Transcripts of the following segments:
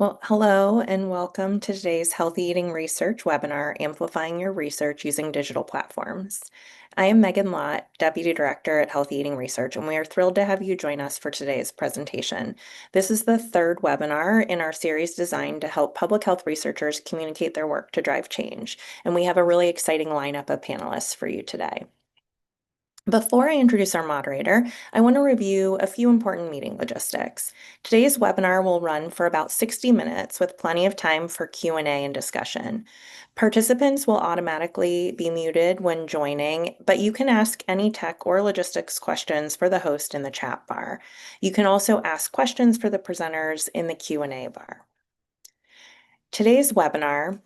Well, hello and welcome to today's Healthy Eating Research webinar, Amplifying Your Research Using Digital Platforms. I am Megan Lott, Deputy Director at Healthy Eating Research, and we are thrilled to have you join us for today's presentation. This is the third webinar in our series designed to help public health researchers communicate their work to drive change, and we have a really exciting lineup of panelists for you today. Before I introduce our moderator, I want to review a few important meeting logistics. Today's webinar will run for about 60 minutes with plenty of time for Q&A and discussion. Participants will automatically be muted when joining, but you can ask any tech or logistics questions for the host in the chat bar. You can also ask questions for the presenters in the Q&A bar. Today's webinar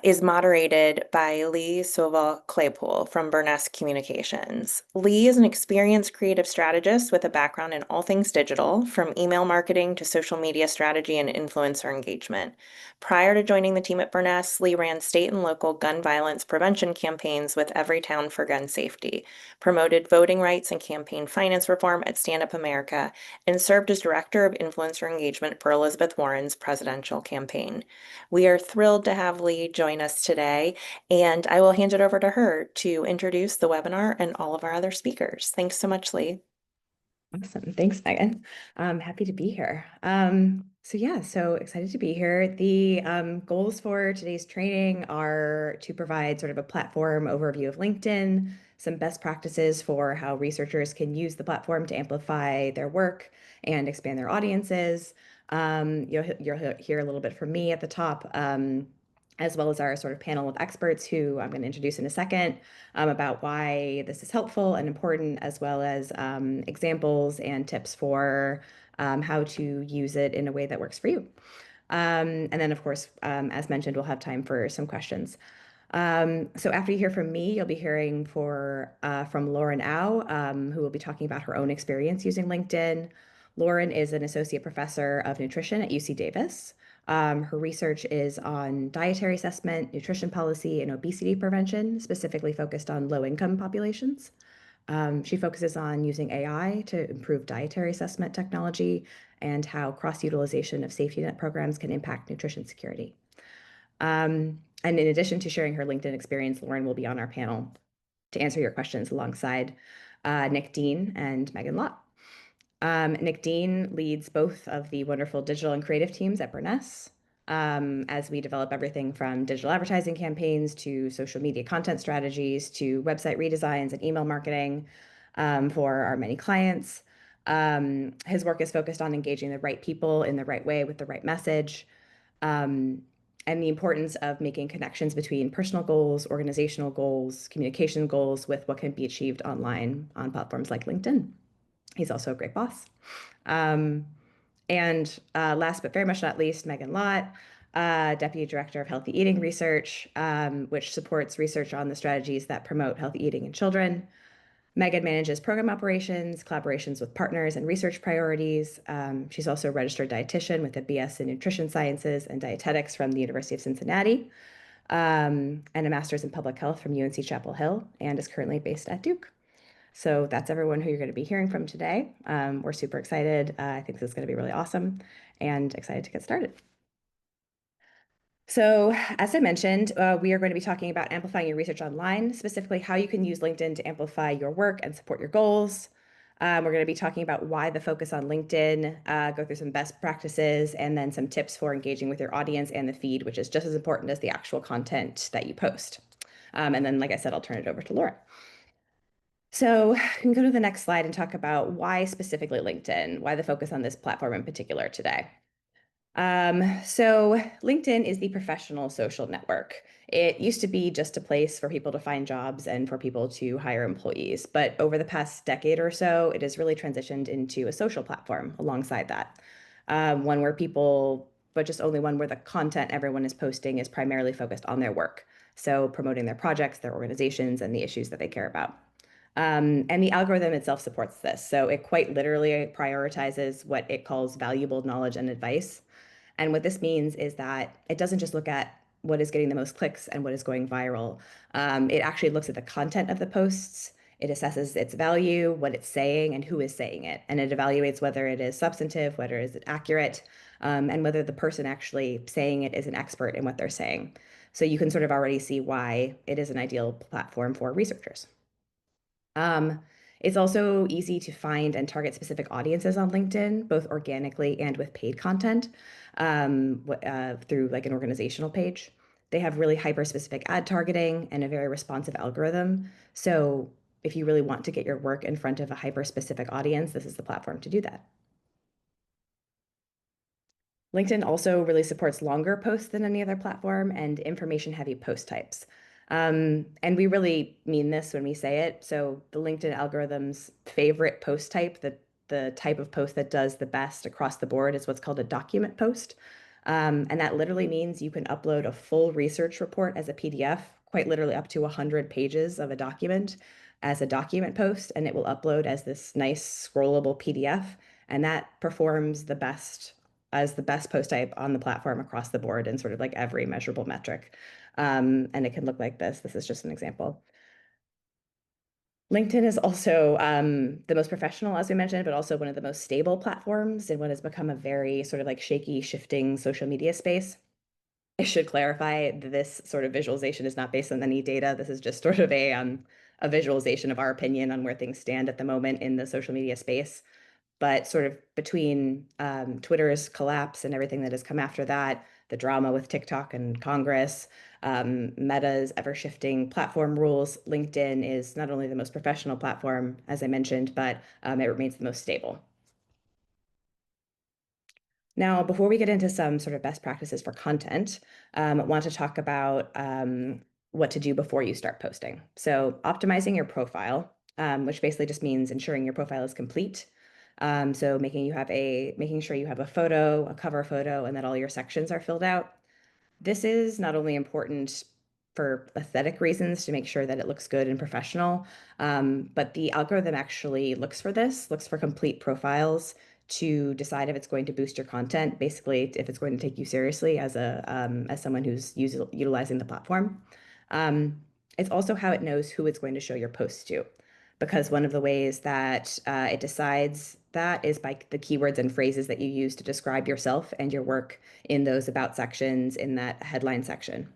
is moderated by Sova-Claypool from Burness Communications. Lee is an experienced creative strategist with a background in all things digital, from email marketing to social media strategy and influencer engagement. Prior to joining the team at Burness, Lee ran state and local gun violence prevention campaigns with Every Town for Gun Safety, promoted voting rights and campaign finance reform at Stand Up America, and served as director of influencer engagement for Elizabeth Warren's presidential campaign. We are thrilled to have Lee join us today, and I will hand it over to her to introduce the webinar and all of our other speakers. Thanks so much, Lee. Awesome. Thanks, Megan. I'm happy to be here. So excited to be here. The goals for today's training are to provide sort of a platform overview of LinkedIn, some best practices for how researchers can use the platform to amplify their work and expand their audiences. You'll hear a little bit from me at the top, as well as our sort of panel of experts who I'm going to introduce in a second, about why this is helpful and important, as well as examples and tips for how to use it in a way that works for you. And then, of course, as mentioned, we'll have time for some questions. So after you hear from me, you'll be hearing from Lauren Au, who will be talking about her own experience using LinkedIn. Lauren is an associate professor of nutrition at UC Davis. Her research is on dietary assessment, nutrition policy, and obesity prevention, specifically focused on low-income populations. She focuses on using AI to improve dietary assessment technology and how cross-utilization of safety net programs can impact nutrition security. And in addition to sharing her LinkedIn experience, Lauren will be on our panel to answer your questions alongside Nick Dean and Megan Lott. Nick Dean leads both of the wonderful digital and creative teams at Burness, as we develop everything from digital advertising campaigns to social media content strategies to website redesigns and email marketing for our many clients. His work is focused on engaging the right people in the right way with the right message, and the importance of making connections between personal goals, organizational goals, communication goals with what can be achieved online on platforms like LinkedIn. He's also a great boss. And last but very much not least, Megan Lott, Deputy Director of Healthy Eating Research, which supports research on the strategies that promote healthy eating in children. Megan manages program operations, collaborations with partners, and research priorities. She's also a registered dietitian with a BS in nutrition sciences and dietetics from the University of Cincinnati, and a master's in public health from UNC Chapel Hill, and is currently based at Duke. So that's everyone who you're going to be hearing from today. We're super excited. I think this is going to be really awesome and excited to get started. So as I mentioned, we are going to be talking about amplifying your research online, specifically how you can use LinkedIn to amplify your work and support your goals. We're going to be talking about why the focus on LinkedIn, go through some best practices, and then some tips for engaging with your audience and the feed, which is just as important as the actual content that you post. And then, like I said, I'll turn it over to Laura. So we can go to the next slide and talk about why specifically LinkedIn, why the focus on this platform in particular today. So LinkedIn is the professional social network. It used to be just a place for people to find jobs and for people to hire employees. But over the past decade or so, it has really transitioned into a social platform alongside that. One where people, but just only one where the content everyone is posting is primarily focused on their work. So promoting their projects, their organizations, and the issues that they care about. And the algorithm itself supports this. So it quite literally prioritizes what it calls valuable knowledge and advice. And what this means is that it doesn't just look at what is getting the most clicks and what is going viral. It actually looks at the content of the posts It assesses its value, what it's saying, and who is saying it. And it evaluates whether it is substantive, whether it is accurate, and whether the person actually saying it is an expert in what they're saying. So you can sort of already see why it is an ideal platform for researchers. Um, it's also easy to find and target specific audiences on LinkedIn, both organically and with paid content, through like an organizational page. They have really hyper-specific ad targeting and a very responsive algorithm. So if you really want to get your work in front of a hyper-specific audience, this is the platform to do that. LinkedIn also really supports longer posts than any other platform and information-heavy post types. And we really mean this when we say it. So the LinkedIn algorithm's favorite post type, the type of post that does the best across the board, is what's called a document post. And that literally means you can upload a full research report as a PDF, quite literally up to 100 pages of a document as a document post, and it will upload as this nice scrollable PDF. And that performs the best as the best post type on the platform across the board in sort of like every measurable metric. And it can look like this. This is just an example. LinkedIn is also the most professional, as we mentioned, but also one of the most stable platforms in what has become a very sort of like shaky, shifting social media space. I should clarify this sort of visualization is not based on any data. This is just sort of a visualization of our opinion on where things stand at the moment in the social media space. But sort of between Twitter's collapse and everything that has come after that, the drama with TikTok and Congress, Meta's ever-shifting platform rules, LinkedIn is not only the most professional platform, as I mentioned, but it remains the most stable. Now, before we get into some sort of best practices for content, I want to talk about what to do before you start posting. So optimizing your profile, which basically just means ensuring your profile is complete. So making sure you have a photo, a cover photo, and that all your sections are filled out. This is not only important for aesthetic reasons to make sure that it looks good and professional, but the algorithm actually looks for complete profiles to decide if it's going to boost your content, basically if it's going to take you seriously as a as someone who's utilizing the platform. It's also how it knows who it's going to show your posts to, because one of the ways that it decides that is by the keywords and phrases that you use to describe yourself and your work in those about sections in that headline section.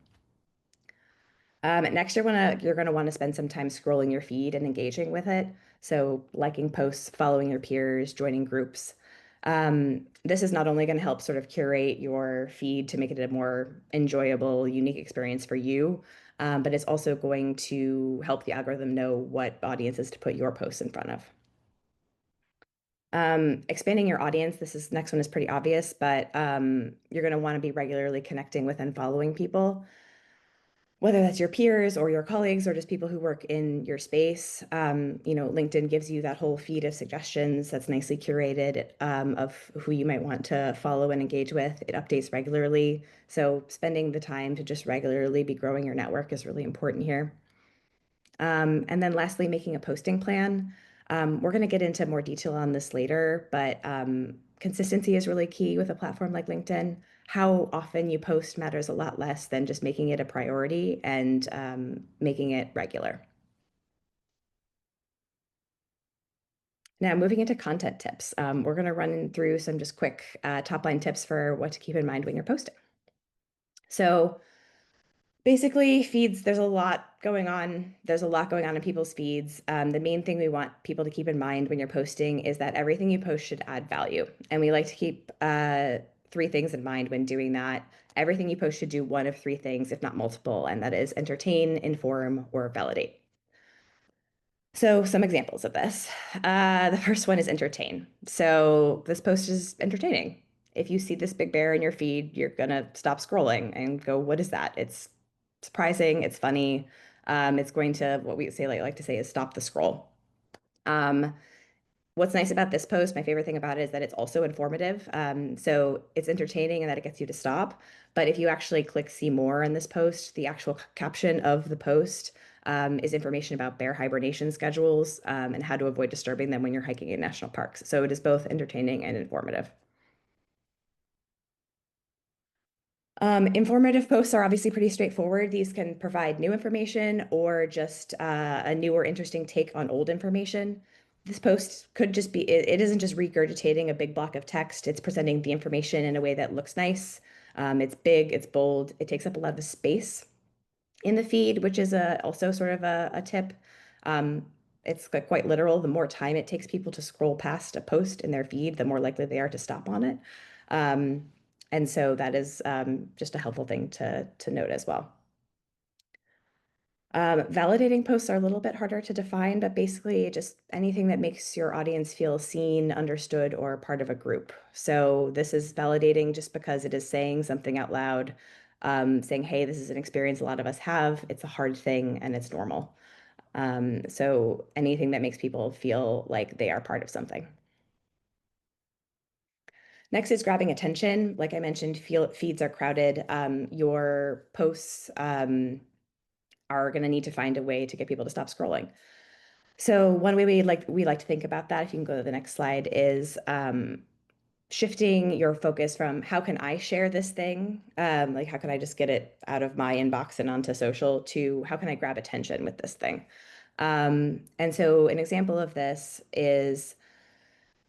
Next, you're gonna want to spend some time scrolling your feed and engaging with it. So liking posts, following your peers, joining groups. This is not only going to help sort of curate your feed to make it a more enjoyable, unique experience for you, but it's also going to help the algorithm know what audiences to put your posts in front of. Expanding your audience, this is next one is pretty obvious, but you're going to want to be regularly connecting with and following people, whether that's your peers or your colleagues or just people who work in your space. LinkedIn gives you that whole feed of suggestions that's nicely curated of who you might want to follow and engage with. It updates regularly. So spending the time to just regularly be growing your network is really important here. And then lastly, making a posting plan. We're going to get into more detail on this later, but consistency is really key with a platform like LinkedIn. How often you post matters a lot less than just making it a priority and making it regular. Now, moving into content tips, we're going to run through some just quick top line tips for what to keep in mind when you're posting. So, basically, feeds, there's a lot going on. There's a lot going on in people's feeds. The main thing we want people to keep in mind when you're posting is that everything you post should add value. And we like to keep three things in mind when doing that. Everything you post should do one of three things, if not multiple, and that is entertain, inform, or validate. So, some examples of this. The first one is entertain. So, this post is entertaining. If you see this big bear in your feed, you're gonna stop scrolling and go, "What is that?" It's surprising. It's funny. It's going to what we say like to say is stop the scroll. Um, What's nice about this post, my favorite thing about it is that it's also informative. So it's entertaining and that it gets you to stop. But if you actually click see more in this post, the actual caption of the post is information about bear hibernation schedules and how to avoid disturbing them when you're hiking in national parks. So it is both entertaining and informative. Informative posts are obviously pretty straightforward. These can provide new information or just a new or interesting take on old information. This post could just be, it isn't just regurgitating a big block of text, it's presenting the information in a way that looks nice. It's big, it's bold, it takes up a lot of space in the feed, which is also sort of a tip. It's quite literal. The more time it takes people to scroll past a post in their feed, the more likely they are to stop on it. Um, and so that is just a helpful thing to note as well. Validating posts are a little bit harder to define, but basically just anything that makes your audience feel seen, understood, or part of a group. So this is validating just because it is saying something out loud, saying, hey, this is an experience a lot of us have. It's a hard thing and it's normal. So anything that makes people feel like they are part of something. Next is grabbing attention. Like I mentioned, feeds are crowded. Your posts are going to need to find a way to get people to stop scrolling. So one way we like to think about that, if you can go to the next slide, is shifting your focus from how can I share this thing, like how can I just get it out of my inbox and onto social, to how can I grab attention with this thing. And so an example of this is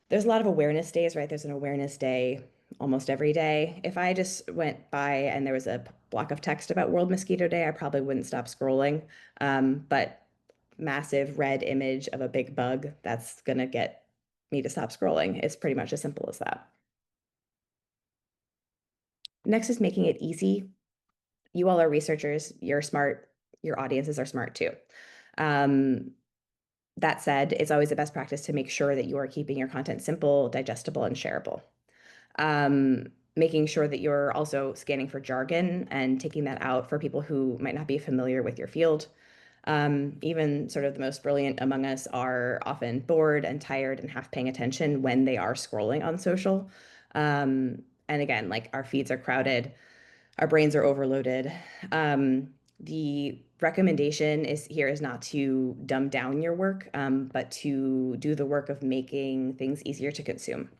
there's a lot of awareness days, right? There's an awareness day almost every day. If I just went by and there was a block of text about World Mosquito Day, I probably wouldn't stop scrolling. But massive red image of a big bug, that's gonna get me to stop scrolling. It's pretty much as simple as that. Next is making it easy. You all are researchers, you're smart, your audiences are smart too. Um, that said, it's always the best practice to make sure that you are keeping your content simple, digestible, and shareable. Making sure that you're also scanning for jargon and taking that out for people who might not be familiar with your field. Even sort of the most brilliant among us are often bored and tired and half paying attention when they are scrolling on social. And again, like our feeds are crowded, our brains are overloaded. The recommendation is here is not to dumb down your work, but to do the work of making things easier to consume.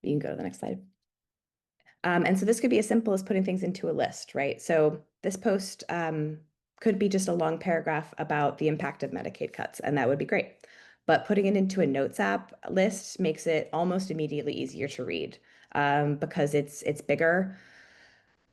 You can go to the next slide. And so this could be as simple as putting things into a list, right? So this post could be just a long paragraph about the impact of Medicaid cuts, and that would be great. But putting it into a notes app list makes it almost immediately easier to read because it's bigger.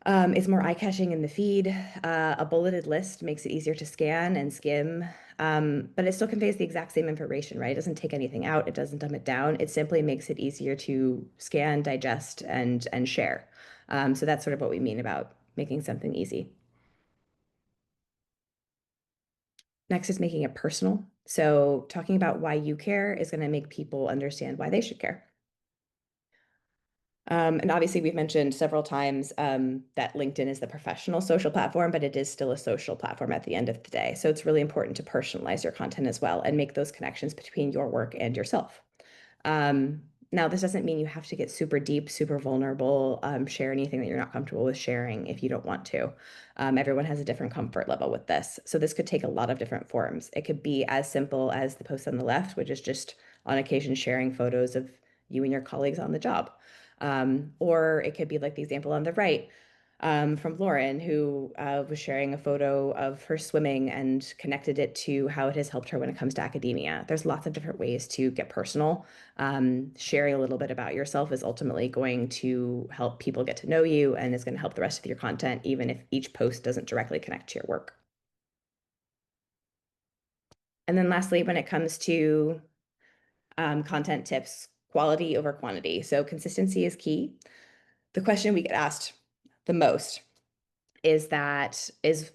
It's more eye-catching in the feed. A bulleted list makes it easier to scan and skim, but it still conveys the exact same information, right? It doesn't take anything out. It doesn't dumb it down. It simply makes it easier to scan, digest, and share. So that's sort of what we mean about making something easy. Next is making it personal. So talking about why you care is going to make people understand why they should care. And obviously, we've mentioned several times that LinkedIn is the professional social platform, but it is still a social platform at the end of the day. So it's really important to personalize your content as well and make those connections between your work and yourself. Now, this doesn't mean you have to get super deep, super vulnerable, share anything that you're not comfortable with sharing if you don't want to. Everyone has a different comfort level with this. So this could take a lot of different forms. It could be as simple as the post on the left, which is just on occasion sharing photos of you and your colleagues on the job. Or it could be like the example on the right, from Lauren, who was sharing a photo of her swimming and connected it to how it has helped her when it comes to academia. There's lots of different ways to get personal. Sharing a little bit about yourself is ultimately going to help people get to know you and is going to help the rest of your content, even if each post doesn't directly connect to your work. And then lastly, when it comes to content tips, quality over quantity. So consistency is key. The question we get asked the most is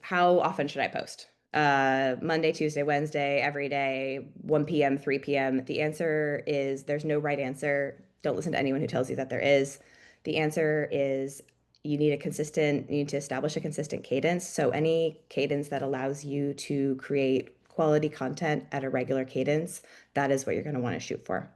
how often should I post? Monday, Tuesday, Wednesday, every day, 1 p.m., 3 p.m. The answer is there's no right answer. Don't listen to anyone who tells you that there is. The answer is you need to establish a consistent cadence. So any cadence that allows you to create quality content at a regular cadence, that is what you're going to want to shoot for.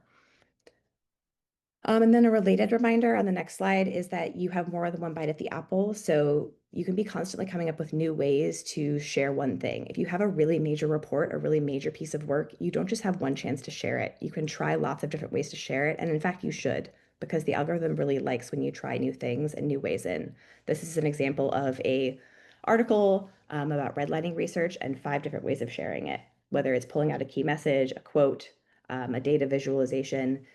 And then a related reminder on the next slide is that you have more than one bite at the apple. So you can be constantly coming up with new ways to share one thing. If you have a really major report, a really major piece of work, you don't just have one chance to share it. You can try lots of different ways to share it. And in fact, you should. because the algorithm really likes when you try new things and new ways in. This is an example of a article about redlining research and 5 different ways of sharing it, whether it's pulling out a key message, a quote, a data visualization.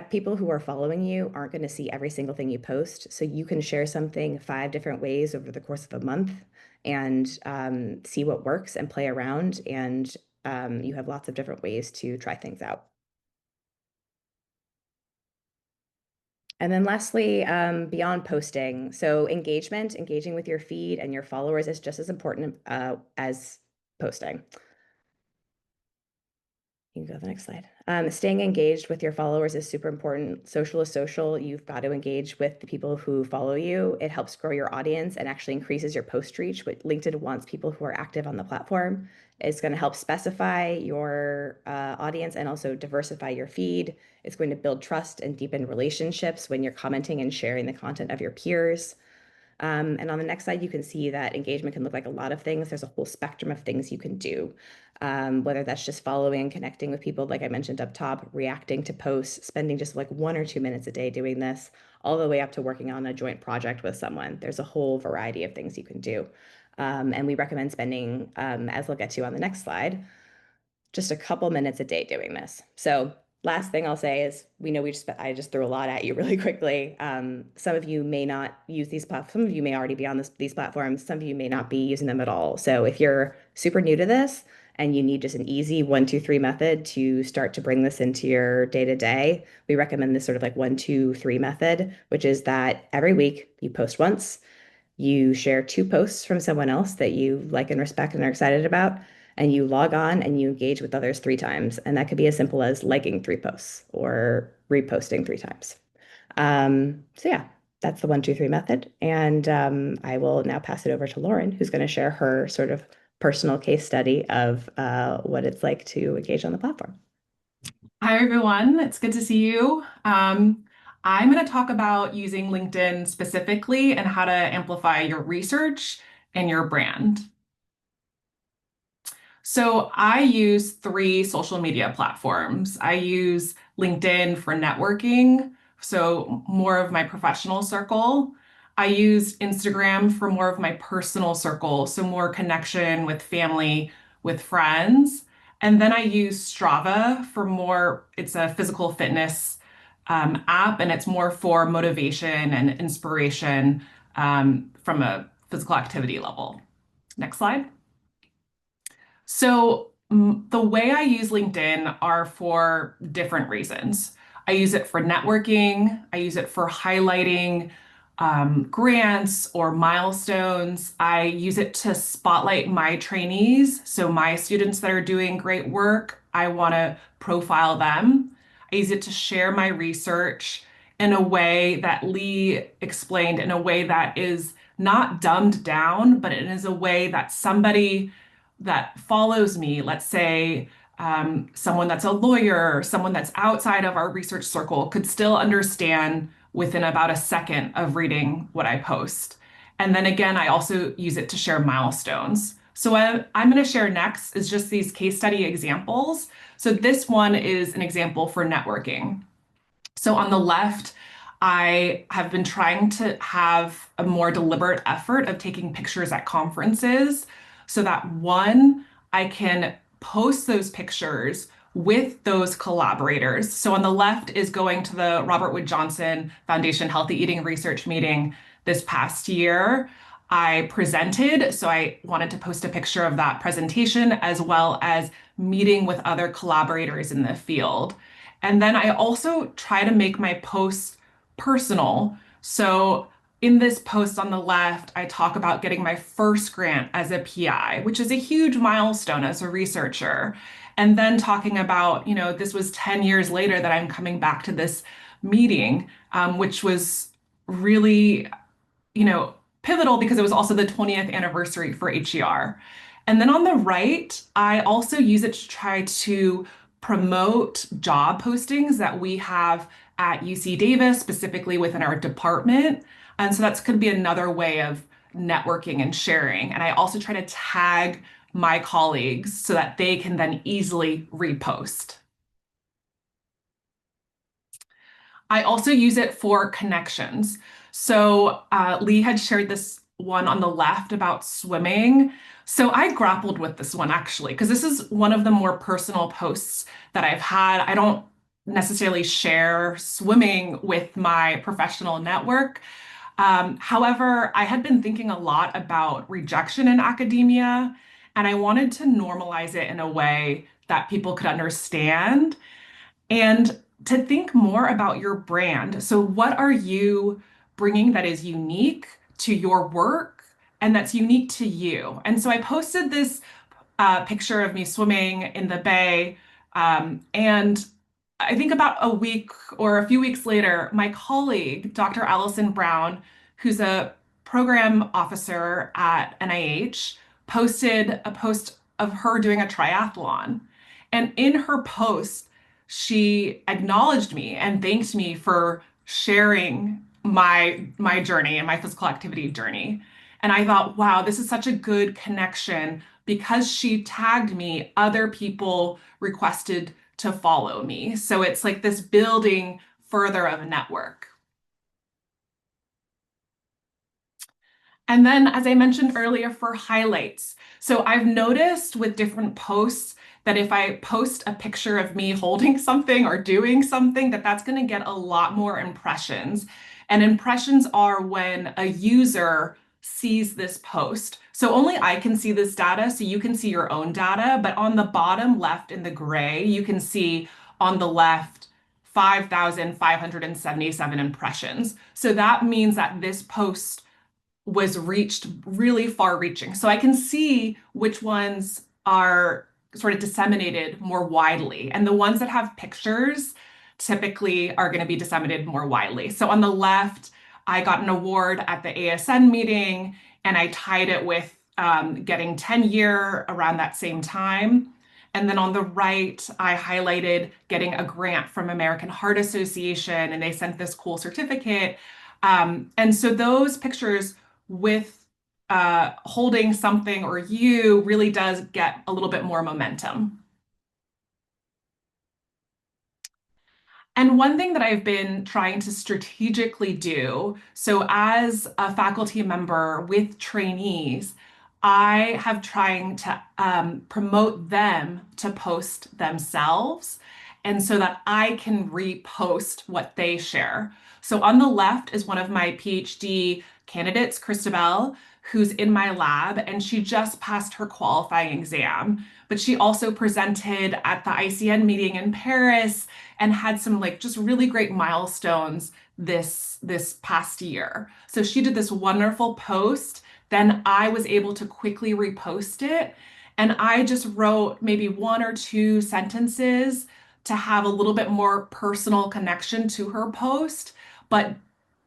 People who are following you aren't going to see every single thing you post. So you can share something 5 different ways over the course of a month and see what works and play around. And you have lots of different ways to try things out. And then lastly, beyond posting, so engaging with your feed and your followers is just as important as posting. You can go to the next slide. Staying engaged with your followers is super important. Social is social. You've got to engage with the people who follow you. It helps grow your audience and actually increases your post reach. But LinkedIn wants people who are active on the platform. It's going to help specify your audience and also diversify your feed. It's going to build trust and deepen relationships when you're commenting and sharing the content of your peers. And on the next slide, you can see that engagement can look like a lot of things. There's a whole spectrum of things you can do, whether that's just following, connecting with people, like I mentioned up top, reacting to posts, spending just like 1 or 2 minutes a day doing this, all the way up to working on a joint project with someone. There's a whole variety of things you can do. And we recommend spending, as we'll get to on the next slide, just a couple minutes a day doing this. So last thing I'll say is, we know I just threw a lot at you really quickly. Some of you may not use these platforms. Some of you may already be on these platforms. Some of you may not be using them at all. So if you're super new to this and you need just an easy 1, 2, 3 method to start to bring this into your day to day, we recommend this sort of like 1, 2, 3 method, which is that every week you post once, you share 2 posts from someone else that you like and respect and are excited about, and you log on and you engage with others 3 times. And that could be as simple as liking 3 posts or reposting 3 times. So yeah, that's the 1, 2, 3 method. And I will now pass it over to Lauren, who's going to share her sort of personal case study of what it's like to engage on the platform. Hi, everyone. It's good to see you. I'm going to talk about using LinkedIn specifically and how to amplify your research and your brand. So I use 3 social media platforms. I use LinkedIn for networking, so more of my professional circle. I use Instagram for more of my personal circle, so more connection with family, with friends. And then I use Strava for more, it's a physical fitness app, and it's more for motivation and inspiration from a physical activity level. Next slide. So the way I use LinkedIn are for different reasons. I use it for networking. I use it for highlighting grants or milestones. I use it to spotlight my trainees. So my students that are doing great work, I want to profile them. I use it to share my research in a way that Lee explained, in a way that is not dumbed down, but it is a way that somebody that follows me, let's say someone that's a lawyer, someone that's outside of our research circle, could still understand within about a second of reading what I post. And then again, I also use it to share milestones. So what I'm going to share next is just these case study examples. So this one is an example for networking. So on the left, I have been trying to have a more deliberate effort of taking pictures at conferences so that one, I can post those pictures with those collaborators. So on the left is going to the Robert Wood Johnson Foundation Healthy Eating Research meeting this past year. I presented, so I wanted to post a picture of that presentation as well as meeting with other collaborators in the field. And then I also try to make my posts personal. So in this post on the left, I talk about getting my first grant as a PI, which is a huge milestone as a researcher. And then talking about, this was 10 years later that I'm coming back to this meeting, which was really, pivotal because it was also the 20th anniversary for HER. And then on the right, I also use it to try to promote job postings that we have at UC Davis, specifically within our department. And so that's could be another way of networking and sharing. And I also try to tag my colleagues so that they can then easily repost. I also use it for connections. So Lee had shared this one on the left about swimming. So I grappled with this one actually, because this is one of the more personal posts that I've had. I don't necessarily share swimming with my professional network. However, I had been thinking a lot about rejection in academia, and I wanted to normalize it in a way that people could understand and to think more about your brand. So, what are you bringing that is unique to your work and that's unique to you? And so I posted this picture of me swimming in the bay. And I think about a week or a few weeks later, my colleague, Dr. Allison Brown, who's a program officer at NIH, posted a post of her doing a triathlon. And in her post, she acknowledged me and thanked me for sharing my journey and my physical activity journey. And I thought, wow, this is such a good connection because she tagged me, other people requested to follow me. So it's like this building further of a network. And then, as I mentioned earlier, for highlights. So I've noticed with different posts that if I post a picture of me holding something or doing something, that's going to get a lot more impressions. And impressions are when a user sees this post. So only I can see this data, so you can see your own data. But on the bottom left in the gray, you can see on the left 5,577 impressions. So that means that this post was reached really far reaching. So I can see which ones are sort of disseminated more widely. And the ones that have pictures typically are going to be disseminated more widely. So on the left, I got an award at the ASN meeting and I tied it with getting 10-year around that same time. And then on the right, I highlighted getting a grant from American Heart Association, and they sent this cool certificate. And so those pictures with holding something or you really does get a little bit more momentum. And one thing that I've been trying to strategically do, so as a faculty member with trainees, I have trying to promote them to post themselves and so that I can repost what they share. So on the left is one of my PhD candidates, Christabel, who's in my lab, and she just passed her qualifying exam. But she also presented at the ICN meeting in Paris and had some like just really great milestones this past year. So she did this wonderful post. Then I was able to quickly repost it. And I just wrote maybe one or two sentences to have a little bit more personal connection to her post, but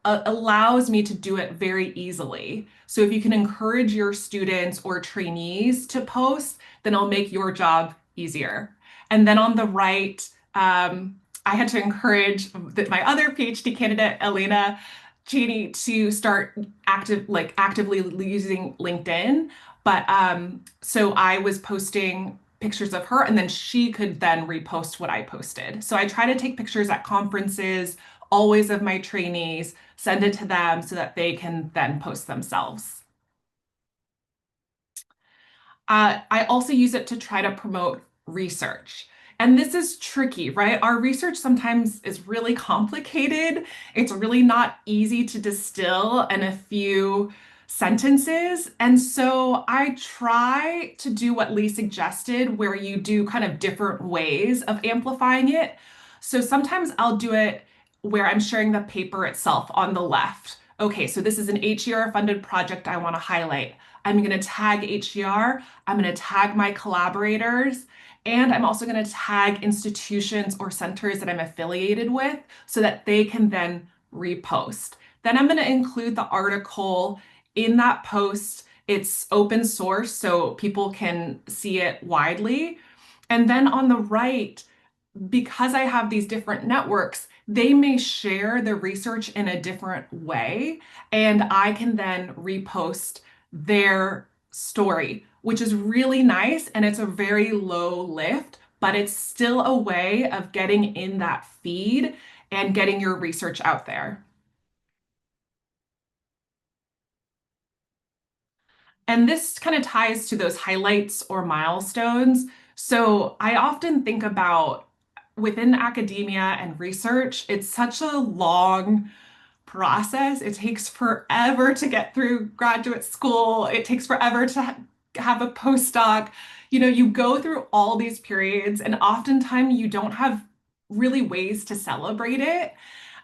allows me to do it very easily. So if you can encourage your students or trainees to post, then it'll make your job easier. And then on the right, I had to encourage my other PhD candidate, Elena Cheney, to start actively using LinkedIn. But so I was posting pictures of her, and then she could then repost what I posted. So I try to take pictures at conferences, always of my trainees, send it to them so that they can then post themselves. I also use it to try to promote research. And this is tricky, right? Our research sometimes is really complicated. It's really not easy to distill in a few sentences. And so I try to do what Lee suggested, where you do kind of different ways of amplifying it. So sometimes I'll do it where I'm sharing the paper itself on the left. Okay, so this is an HER funded project I want to highlight. I'm going to tag HER. I'm going to tag my collaborators. And I'm also going to tag institutions or centers that I'm affiliated with so that they can then repost. Then I'm going to include the article in that post. It's open source, so people can see it widely. And then on the right, because I have these different networks, they may share the research in a different way, and I can then repost their story, which is really nice. And it's a very low lift, but it's still a way of getting in that feed and getting your research out there. And this kind of ties to those highlights or milestones. So I often think about within academia and research, it's such a long process. It takes forever to get through graduate school. It takes forever to have a postdoc. You go through all these periods, and oftentimes you don't have really ways to celebrate it.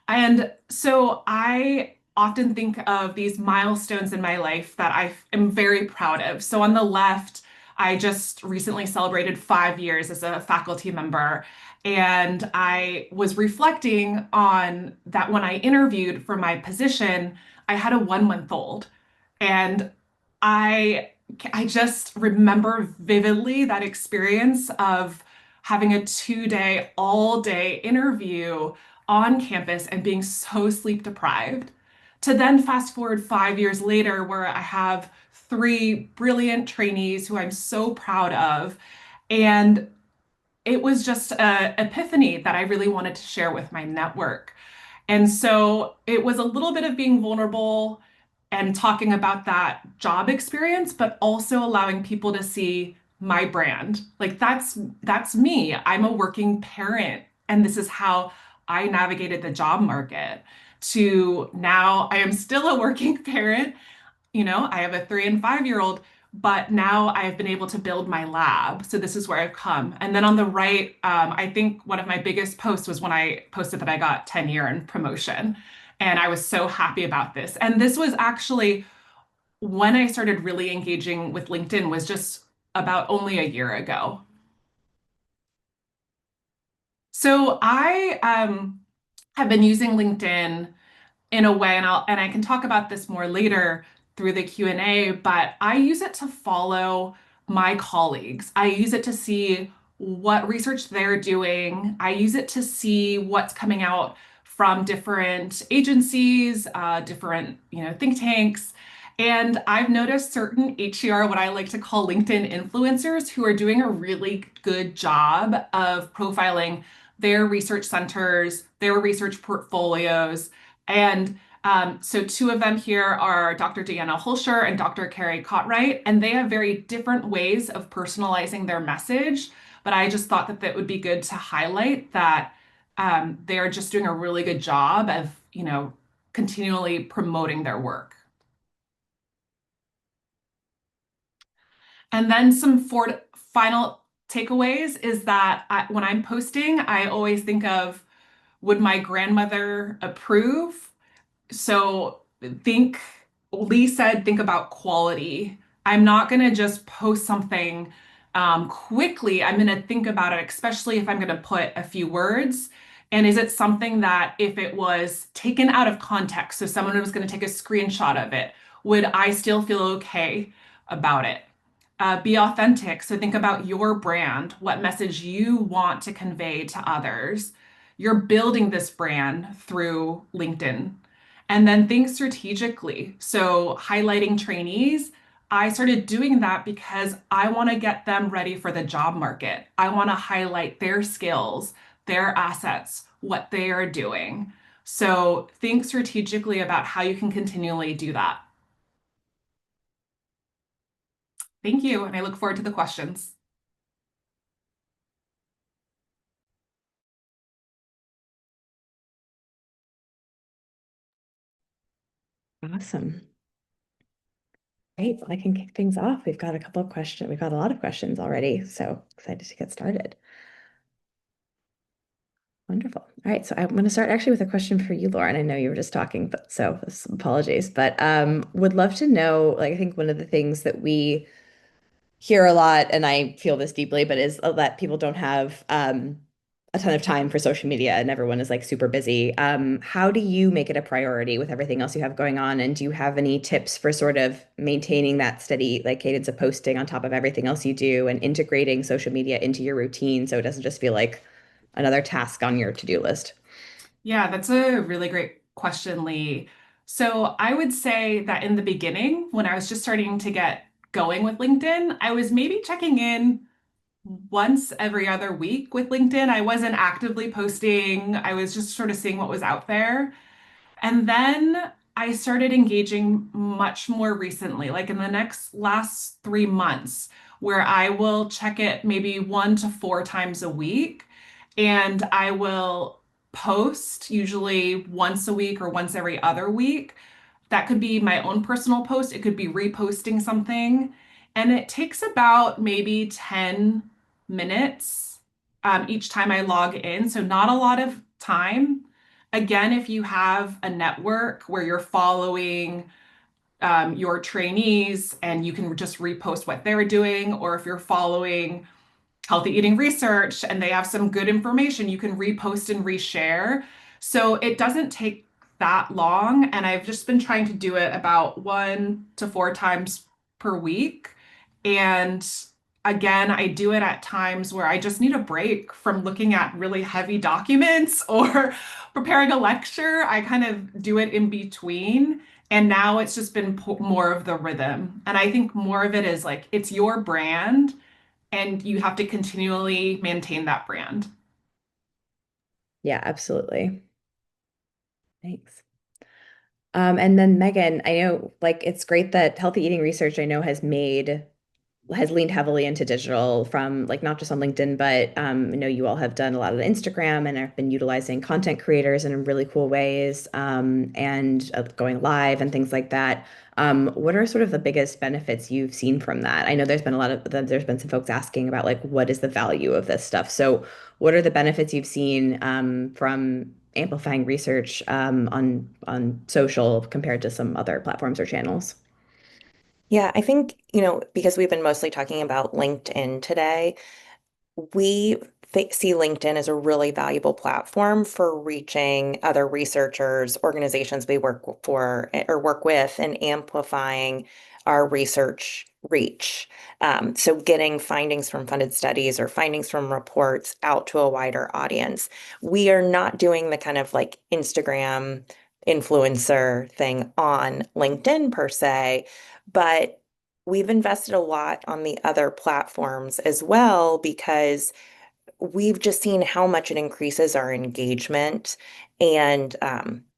And so I often think of these milestones in my life that I am very proud of. So on the left, I just recently celebrated 5 years as a faculty member. And I was reflecting on that when I interviewed for my position, I had a 1 month old. And I I just remember vividly that experience of having a 2 day, all day interview on campus and being so sleep deprived. To then fast forward 5 years later, where I have three brilliant trainees who I'm so proud of. And it was just an epiphany that I really wanted to share with my network. And so it was a little bit of being vulnerable and talking about that job experience, but also allowing people to see my brand. Like that's me. I'm a working parent, and this is how I navigated the job market. To now, I am still a working parent. I have a 3 and 5 year old, but now I have been able to build my lab. So this is where I've come. And then on the right, I think one of my biggest posts was when I posted that I got tenure and promotion. And I was so happy about this. And this was actually when I started really engaging with LinkedIn was just about only a year ago. So I have been using LinkedIn in a way, and I can talk about this more later through the Q&A, but I use it to follow my colleagues. I use it to see what research they're doing. I use it to see what's coming out from different agencies, different, think tanks. And I've noticed certain HCR, what I like to call LinkedIn influencers, who are doing a really good job of profiling their research centers, their research portfolios, and so two of them here are Dr. Deanna Holscher and Dr. Carrie Cotright, and they have very different ways of personalizing their message. But I just thought that that would be good to highlight that they're just doing a really good job of, continually promoting their work. And then some final takeaways is that when I'm posting, I always think of, would my grandmother approve? So think, Lee said, think about quality. I'm not going to just post something quickly. I'm going to think about it, especially if I'm going to put a few words. And is it something that if it was taken out of context, so someone was going to take a screenshot of it, would I still feel okay about it? Be authentic. So think about your brand, what message you want to convey to others. You're building this brand through LinkedIn. And then think strategically. So highlighting trainees, I started doing that because I want to get them ready for the job market. I want to highlight their skills, their assets, what they are doing. So think strategically about how you can continually do that. Thank you, and I look forward to the questions. Awesome. Great. Well, I can kick things off. We've got a couple of questions. We've got a lot of questions already, so excited to get started. Wonderful. All right, so I'm going to start actually with a question for you, Lauren. I know you were just talking, but so apologies. But would love to know, like, I think one of the things that we hear a lot, and I feel this deeply, but is that people don't have a ton of time for social media and everyone is like super busy. How do you make it a priority with everything else you have going on? And do you have any tips for sort of maintaining that steady like cadence of posting on top of everything else you do and integrating social media into your routine so it doesn't just feel like another task on your to-do list? Yeah, that's a really great question, Lee. So I would say that in the beginning, when I was just starting to get going with LinkedIn, I was maybe checking in once every other week with LinkedIn. I wasn't actively posting, I was just sort of seeing what was out there. And then I started engaging much more recently, like in the next last 3 months, where I will check it maybe 1 to 4 times a week. And I will post usually once a week or once every other week. That could be my own personal post, it could be reposting something. And it takes about maybe 10 minutes each time I log in. So, not a lot of time. Again, if you have a network where you're following your trainees and you can just repost what they're doing, or if you're following healthy eating research and they have some good information, you can repost and reshare. So it doesn't take that long. And I've just been trying to do it about 1 to 4 times per week. And again, I do it at times where I just need a break from looking at really heavy documents or preparing a lecture. I kind of do it in between. And now it's just been more of the rhythm. And I think more of it is like it's your brand and you have to continually maintain that brand. Yeah, absolutely. Thanks. And then Megan, I know like it's great that healthy eating research I know has leaned heavily into digital from like not just on LinkedIn, but I know you all have done a lot of the Instagram and have been utilizing content creators in really cool ways and going live and things like that. What are sort of the biggest benefits you've seen from that? I know there's been some folks asking about like what is the value of this stuff. So what are the benefits you've seen from amplifying research on social compared to some other platforms or channels? Yeah, I think, because we've been mostly talking about LinkedIn today, we see LinkedIn as a really valuable platform for reaching other researchers, organizations we work for or work with, and amplifying our research reach. So getting findings from funded studies or findings from reports out to a wider audience. We are not doing the kind of like Instagram influencer thing on LinkedIn per se, but we've invested a lot on the other platforms as well because we've just seen how much it increases our engagement and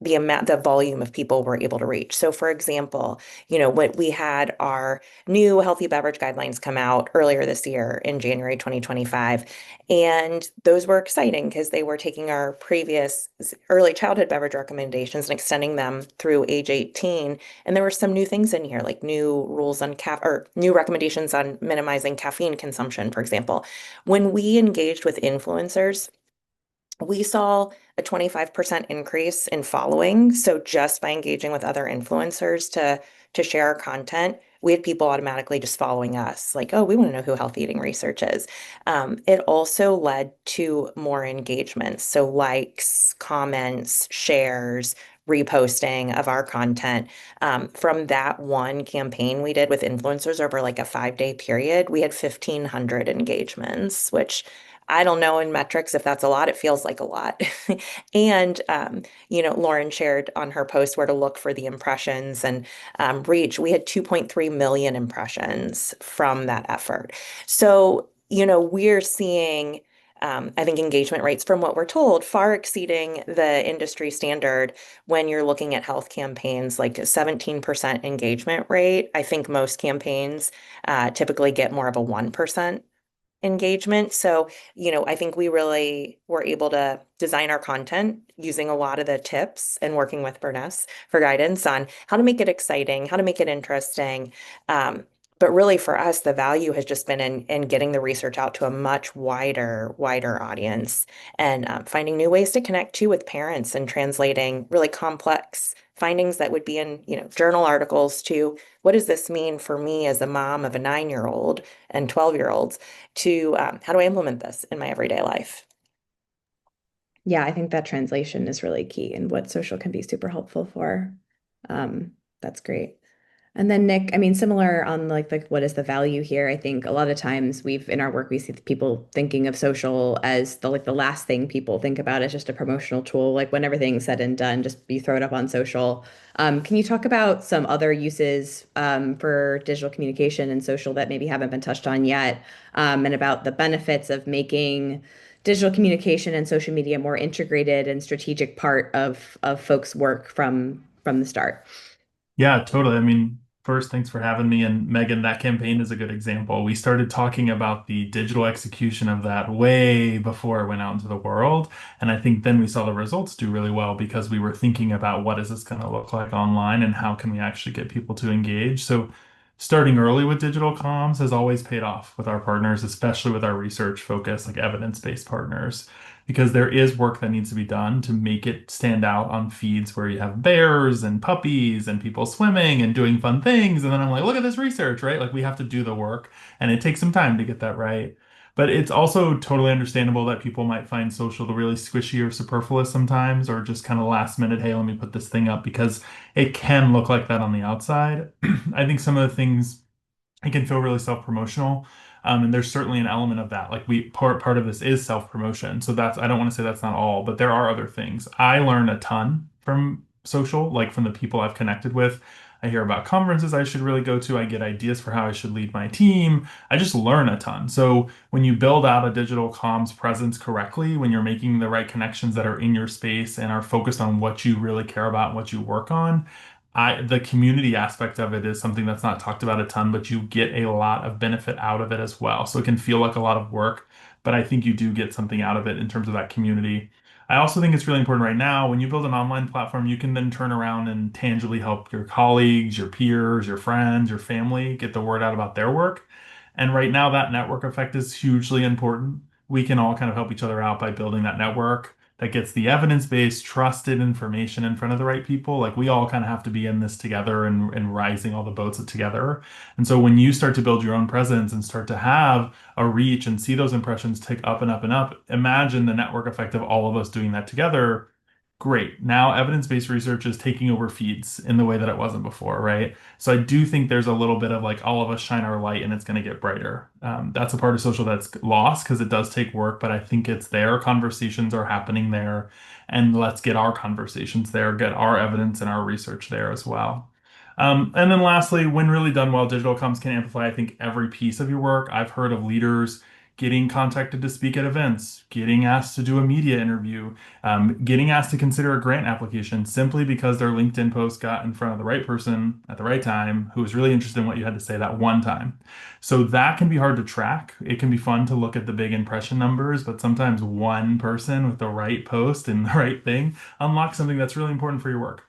the volume of people we're able to reach. So, for example, what we had our new healthy beverage guidelines come out earlier this year in January 2025. And those were exciting because they were taking our previous early childhood beverage recommendations and extending them through age 18. And there were some new things in here, like new rules on or new recommendations on minimizing caffeine consumption, for example. When we engaged with influencers, we saw a 25% increase in following. So just by engaging with other influencers to share our content, we had people automatically just following us, like, oh, we want to know who healthy eating research is. It also led to more engagement. So likes, comments, shares, reposting of our content. From that one campaign we did with influencers over like a 5-day period, we had 1,500 engagements, which I don't know in metrics if that's a lot. It feels like a lot. And, Lauren shared on her post where to look for the impressions and reach. We had 2.3 million impressions from that effort. So, we're seeing, I think, engagement rates from what we're told far exceeding the industry standard when you're looking at health campaigns, like a 17% engagement rate. I think most campaigns typically get more of a 1% engagement. So, I think we really were able to design our content using a lot of the tips and working with Burness for guidance on how to make it exciting, how to make it interesting. But really for us, the value has just been in getting the research out to a much wider audience and finding new ways to connect too with parents and translating really complex findings that would be in, journal articles to what does this mean for me as a mom of a 9-year-old and 12-year-olds to how do I implement this in my everyday life? Yeah, I think that translation is really key and what social can be super helpful for. That's great. And then Nick, I mean, similar on like what is the value here? I think a lot of times in our work we see people thinking of social as the last thing people think about is just a promotional tool. Like when everything's said and done, just you throw it up on social. Can you talk about some other uses for digital communication and social that maybe haven't been touched on yet, and about the benefits of making digital communication and social media more integrated and strategic part of folks' work from the start? Yeah, totally. I mean, first, thanks for having me. And Megan, that campaign is a good example. We started talking about the digital execution of that way before it went out into the world. And I think then we saw the results do really well because we were thinking about what is this going to look like online and how can we actually get people to engage. So starting early with digital comms has always paid off with our partners, especially with our research focus, like evidence-based partners, because there is work that needs to be done to make it stand out on feeds where you have bears and puppies and people swimming and doing fun things. And then I'm like, look at this research, right? Like we have to do the work and it takes some time to get that right. But it's also totally understandable that people might find social to really squishy or superfluous sometimes, or just kind of last minute, hey, let me put this thing up because it can look like that on the outside. I think some of the things it can feel really self-promotional. And there's certainly an element of that. Like part of this is self-promotion. So that's I don't want to say that's not all, but there are other things. I learn a ton from social, like from the people I've connected with. I hear about conferences I should really go to. I get ideas for how I should lead my team. I just learn a ton. So when you build out a digital comms presence correctly, when you're making the right connections that are in your space and are focused on what you really care about and what you work on, the community aspect of it is something that's not talked about a ton, but you get a lot of benefit out of it as well. So it can feel like a lot of work, but I think you do get something out of it in terms of that community. I also think it's really important right now when you build an online platform, you can then turn around and tangibly help your colleagues, your peers, your friends, your family get the word out about their work. And right now, that network effect is hugely important. We can all kind of help each other out by building that network that gets the evidence-based, trusted information in front of the right people. Like we all kind of have to be in this together and rising all the boats together. And so when you start to build your own presence and start to have a reach and see those impressions tick up and up and up, imagine the network effect of all of us doing that together. Great. Now evidence-based research is taking over feeds in the way that it wasn't before, right? So I do think there's a little bit of like all of us shine our light and it's going to get brighter. That's a part of social that's lost because it does take work, but I think it's there. Conversations are happening there, and let's get our conversations there, get our evidence and our research there as well. And then lastly, when really done well, digital comms can amplify, I think, every piece of your work. I've heard of leaders getting contacted to speak at events, getting asked to do a media interview, getting asked to consider a grant application simply because their LinkedIn post got in front of the right person at the right time who was really interested in what you had to say that one time. So that can be hard to track. It can be fun to look at the big impression numbers, but sometimes one person with the right post and the right thing unlocks something that's really important for your work.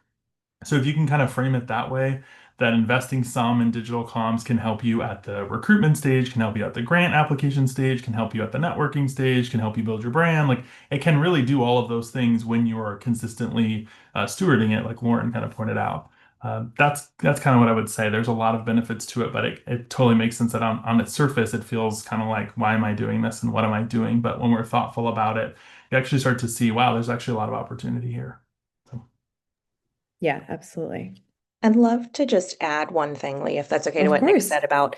So if you can kind of frame it that way, that investing some in digital comms can help you at the recruitment stage, can help you at the grant application stage, can help you at the networking stage, can help you build your brand. Like it can really do all of those things when you are consistently stewarding it, like Lauren kind of pointed out. That's kind of what I would say. There's a lot of benefits to it, but it totally makes sense that on its surface, it feels kind of like, why am I doing this and what am I doing? But when we're thoughtful about it, you actually start to see, wow, there's actually a lot of opportunity here. So. Yeah, absolutely. I'd love to just add one thing, Lee, if that's okay, to Of what Nick course. said about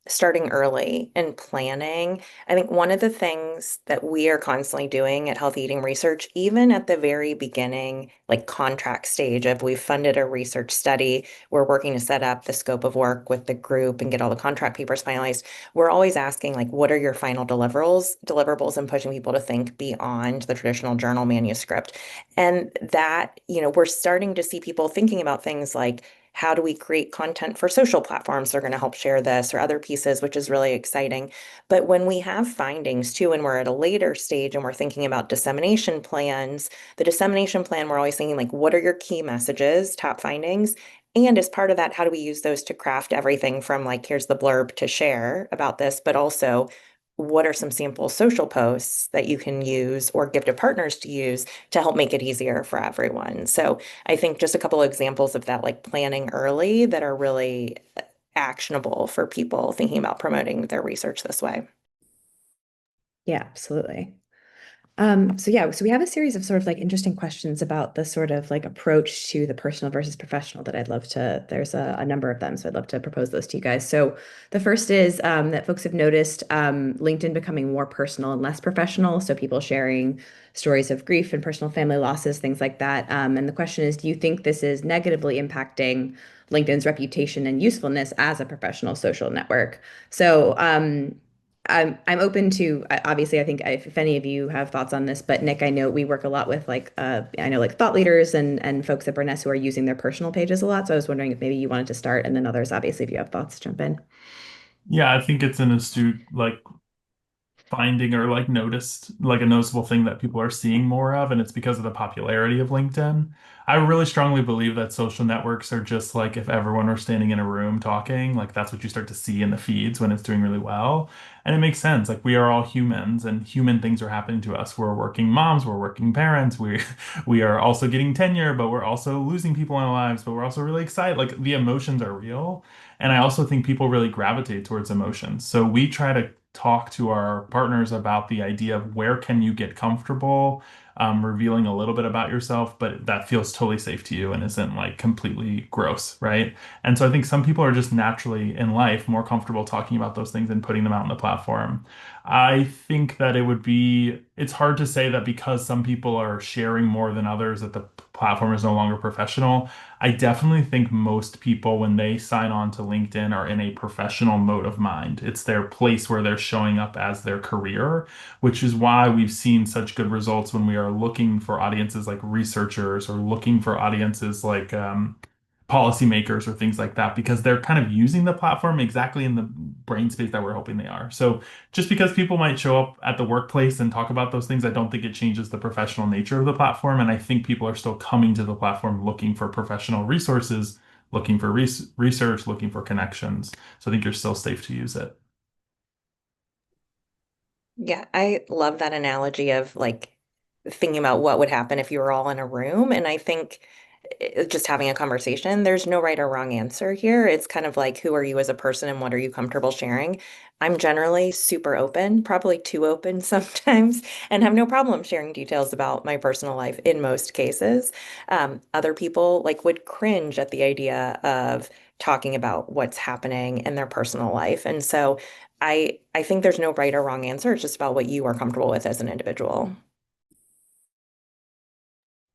starting early and planning. I think one of the things that we are constantly doing at Healthy Eating Research, even at the very beginning, like contract stage of we've funded a research study, we're working to set up the scope of work with the group and get all the contract papers finalized. We're always asking, like, what are your final deliverables, and pushing people to think beyond the traditional journal manuscript. And that, we're starting to see people thinking about things like, how do we create content for social platforms that are going to help share this or other pieces, which is really exciting. But when we have findings too, and we're at a later stage and we're thinking about dissemination plans, the dissemination plan, we're always thinking like, what are your key messages, top findings? And as part of that, how do we use those to craft everything from like, here's the blurb to share about this, but also what are some sample social posts that you can use or give to partners to use to help make it easier for everyone. So I think just a couple of examples of that, like planning early, that are really actionable for people thinking about promoting their research this way. Yeah, absolutely. So we have a series of sort of like interesting questions about the sort of like approach to the personal versus professional that I'd love to, there's a number of them, so I'd love to propose those to you guys. So the first is that folks have noticed LinkedIn becoming more personal and less professional. So people sharing stories of grief and personal family losses, things like that. And the question is, do you think this is negatively impacting LinkedIn's reputation and usefulness as a professional social network? So I'm open to obviously I think if any of you have thoughts on this, but Nick, I know we work a lot with like I know like thought leaders and folks at Burness who are using their personal pages a lot. So I was wondering if maybe you wanted to start, and then others, obviously, if you have thoughts, jump in. Yeah, I think it's an astute finding or noticed a noticeable thing that people are seeing more of, and it's because of the popularity of LinkedIn. I really strongly believe that social networks are just like if everyone were standing in a room talking, like that's what you start to see in the feeds when it's doing really well. And it makes sense. Like we are all humans and human things are happening to us. We're working moms, we're working parents, we are also getting tenure, but we're also losing people in our lives, but we're also really excited. Like the emotions are real. And I also think people really gravitate towards emotions. So we try to talk to our partners about the idea of where can you get comfortable revealing a little bit about yourself, but that feels totally safe to you and isn't like completely gross, right? And so I think some people are just naturally in life more comfortable talking about those things and putting them out on the platform. I think that it's hard to say that because some people are sharing more than others that the platform is no longer professional. I definitely think most people, when they sign on to LinkedIn, are in a professional mode of mind. It's their place where they're showing up as their career, which is why we've seen such good results when we are looking for audiences like researchers or looking for audiences like policymakers or things like that, because they're kind of using the platform exactly in the brain space that we're hoping they are. So just because people might show up at the workplace and talk about those things, I don't think it changes the professional nature of the platform. And I think people are still coming to the platform looking for professional resources, looking for research, looking for connections. So I think you're still safe to use it. Yeah, I love that analogy of like thinking about what would happen if you were all in a room. And I think just having a conversation, there's no right or wrong answer here. It's kind of like, who are you as a person and what are you comfortable sharing? I'm generally super open, probably too open sometimes, and have no problem sharing details about my personal life in most cases. Other people like would cringe at the idea of talking about what's happening in their personal life. And so I think there's no right or wrong answer. It's just about what you are comfortable with as an individual.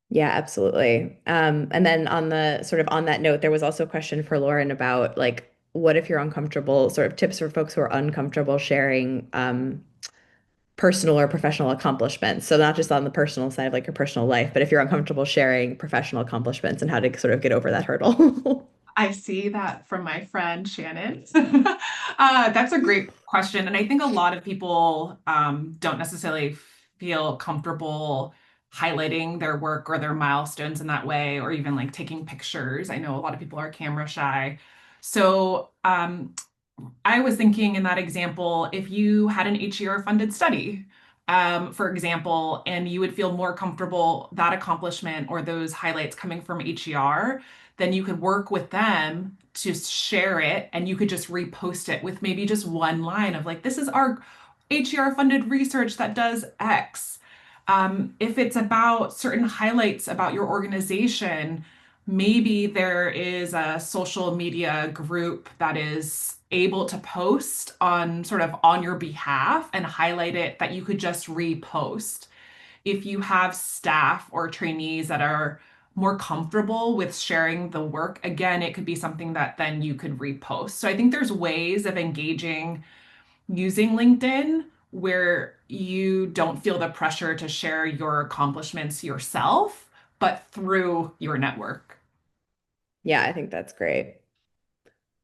Yeah, absolutely. And then on the sort of on that note, there was also a question for Lauren about like, what if you're uncomfortable, sort of tips for folks who are uncomfortable sharing personal or professional accomplishments. So not just on the personal side of like your personal life, but if you're uncomfortable sharing professional accomplishments and how to sort of get over that hurdle. I see that from my friend Shannon. That's a great question. And I think a lot of people don't necessarily feel comfortable highlighting their work or their milestones in that way, or even like taking pictures. I know a lot of people are camera shy. So I was thinking in that example, if you had an HER funded study, for example, and you would feel more comfortable that accomplishment or those highlights coming from HER, then you could work with them to share it and you could just repost it with maybe just one line of like, this is our HER funded research that does X. If it's about certain highlights about your organization, maybe there is a social media group that is able to post on sort of on your behalf and highlight it that you could just repost. If you have staff or trainees that are more comfortable with sharing the work, again, it could be something that then you could repost. So I think there's ways of engaging using LinkedIn where you don't feel the pressure to share your accomplishments yourself, but through your network. Yeah, I think that's great.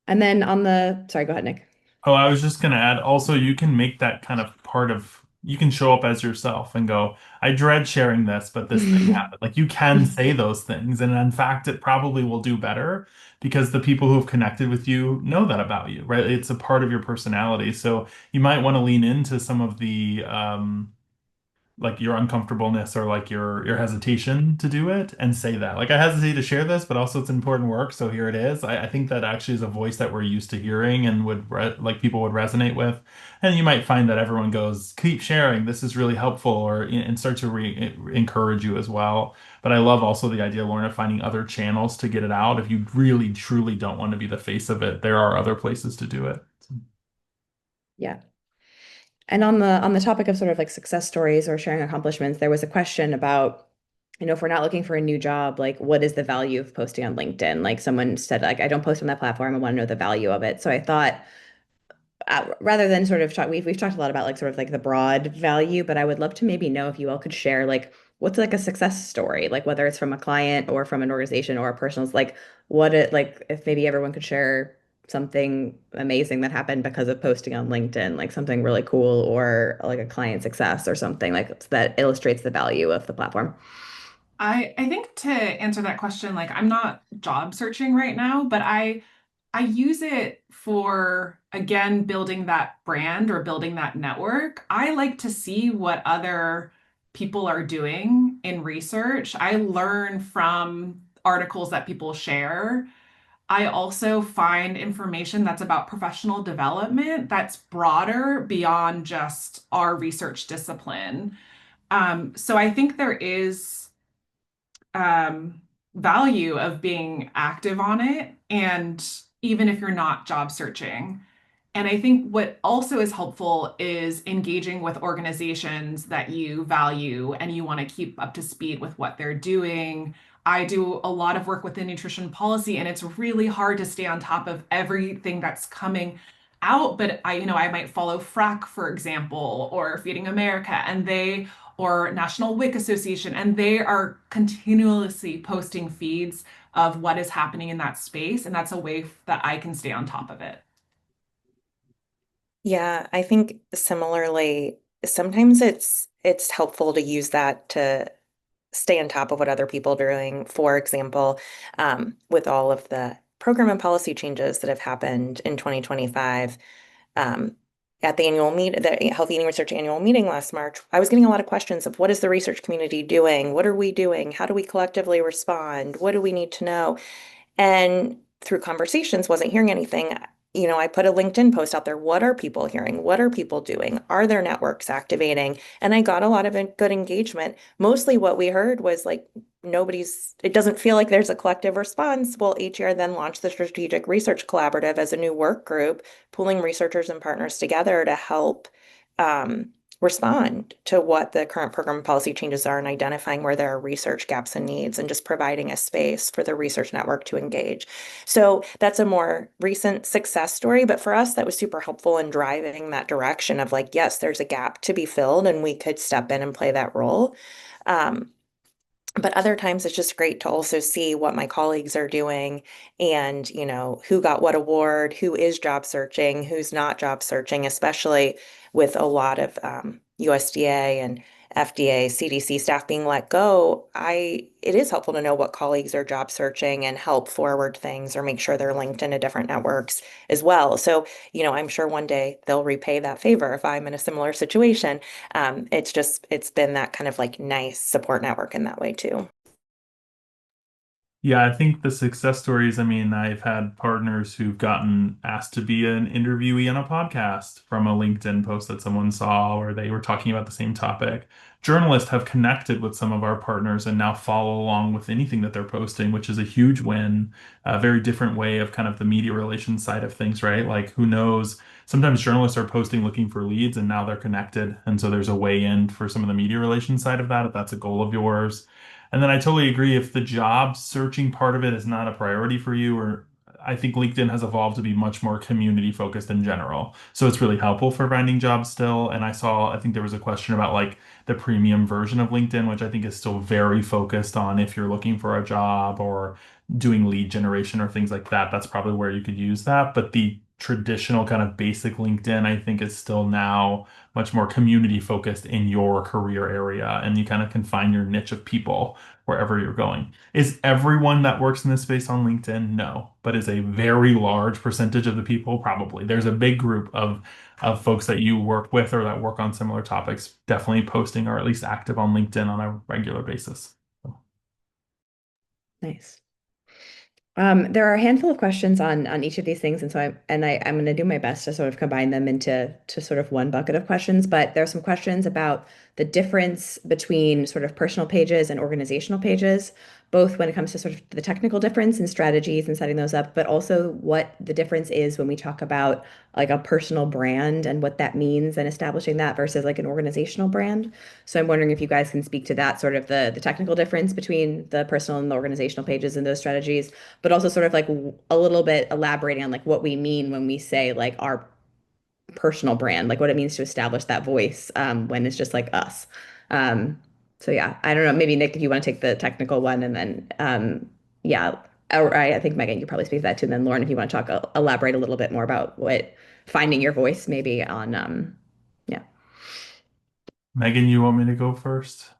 And then on the, sorry, go ahead, Nick. Oh, I was just going to add also, you can make that kind of part of, you can show up as yourself and go, I dread sharing this, but this thing happened. Like you can say those things. And in fact, it probably will do better because the people who have connected with you know that about you, right? It's a part of your personality. So you might want to lean into some of the, like your uncomfortableness or like your hesitation to do it and say that. Like I hesitate to share this, but also it's important work, so here it is. I think that actually is a voice that we're used to hearing and like people would resonate with. And you might find that everyone goes, keep sharing, this is really helpful, or and start to encourage you as well. But I love also the idea, Lauren, of finding other channels to get it out. If you really truly don't want to be the face of it, there are other places to do it. Yeah. And on the topic of sort of like success stories or sharing accomplishments, there was a question about, if we're not looking for a new job, like what is the value of posting on LinkedIn? Like someone said, like I don't post on that platform. I want to know the value of it. So I thought, rather than sort of talk, we've talked a lot about like sort of like the broad value, but I would love to maybe know if you all could share like what's like a success story, like whether it's from a client or from an organization or a personal, like what it like if maybe everyone could share something amazing that happened because of posting on LinkedIn, like something really cool or like a client success or something like that illustrates the value of the platform. I think to answer that question, like I'm not job searching right now, but I use it for again building that brand or building that network. I like to see what other people are doing in research. I learn from articles that people share. I also find information that's about professional development that's broader beyond just our research discipline. So I think there is um, value of being active on it, and even if you're not job searching. And I think what also is helpful is engaging with organizations that you value and you want to keep up to speed with what they're doing. I do a lot of work within nutrition policy, and it's really hard to stay on top of everything that's coming out. But I might follow FRAC, for example, or Feeding America, and they or National WIC Association, and they are continuously posting feeds of what is happening in that space, and that's a way that I can stay on top of it. Yeah, I think similarly, sometimes it's helpful to use that to stay on top of what other people are doing. For example, with all of the program and policy changes that have happened in 2025, um, at the Health Eating Research annual meeting last March, I was getting a lot of questions of what is the research community doing? What are we doing? How do we collectively respond? What do we need to know? And through conversations, wasn't hearing anything. I put a LinkedIn post out there. What are people hearing? What are people doing? Are their networks activating? And I got a lot of good engagement. Mostly what we heard was like, it doesn't feel like there's a collective response. Well, HER then launched the Strategic Research Collaborative as a new work group, pulling researchers and partners together to help um, respond to what the current program and policy changes are and identifying where there are research gaps and needs and just providing a space for the research network to engage. So that's a more recent success story, but for us, that was super helpful in driving that direction of like, yes, there's a gap to be filled and we could step in and play that role. Um, but other times it's just great to also see what my colleagues are doing and, who got what award, who is job searching, who's not job searching, especially with a lot of USDA and FDA, CDC staff being let go. It is helpful to know what colleagues are job searching and help forward things or make sure they're linked into different networks as well. So, I'm sure one day they'll repay that favor if I'm in a similar situation. It's been that kind of like nice support network in that way too. Yeah, I think the success stories, I mean, I've had partners who've gotten asked to be an interviewee on a podcast from a LinkedIn post that someone saw or they were talking about the same topic. Journalists have connected with some of our partners and now follow along with anything that they're posting, which is a huge win. A very different way of kind of the media relations side of things, right? Like, who knows? Sometimes journalists are posting looking for leads and now they're connected. And so there's a way in for some of the media relations side of that, if that's a goal of yours. And then I totally agree if the job searching part of it is not a priority for you, or I think LinkedIn has evolved to be much more community focused in general. So it's really helpful for finding jobs still. And I think there was a question about like the premium version of LinkedIn, which I think is still very focused on if you're looking for a job or doing lead generation or things like that. That's probably where you could use that. But the traditional kind of basic LinkedIn, I think, is still now much more community focused in your career area, and you kind of can find your niche of people wherever you're going. Is everyone that works in this space on LinkedIn? No, but is a very large percentage of the people? Probably. There's a big group of folks that you work with or that work on similar topics, definitely posting or at least active on LinkedIn on a regular basis. Nice. There are a handful of questions on each of these things, and so I'm going to do my best to sort of combine them into sort of one bucket of questions. But there are some questions about the difference between sort of personal pages and organizational pages, both when it comes to sort of the technical difference in strategies and setting those up, but also what the difference is when we talk about like a personal brand and what that means and establishing that versus like an organizational brand. So I'm wondering if you guys can speak to that sort of the technical difference between the personal and the organizational pages and those strategies, but also sort of like a little bit elaborating on like what we mean when we say like our personal brand, like what it means to establish that voice when it's just like us. Um, so yeah, I don't know. Maybe Nick, if you want to take the technical one, and then yeah, or I think Megan, you probably speak to that too. And then Lauren, if you want to talk, elaborate a little bit more about what finding your voice maybe on yeah. Megan, you want me to go first?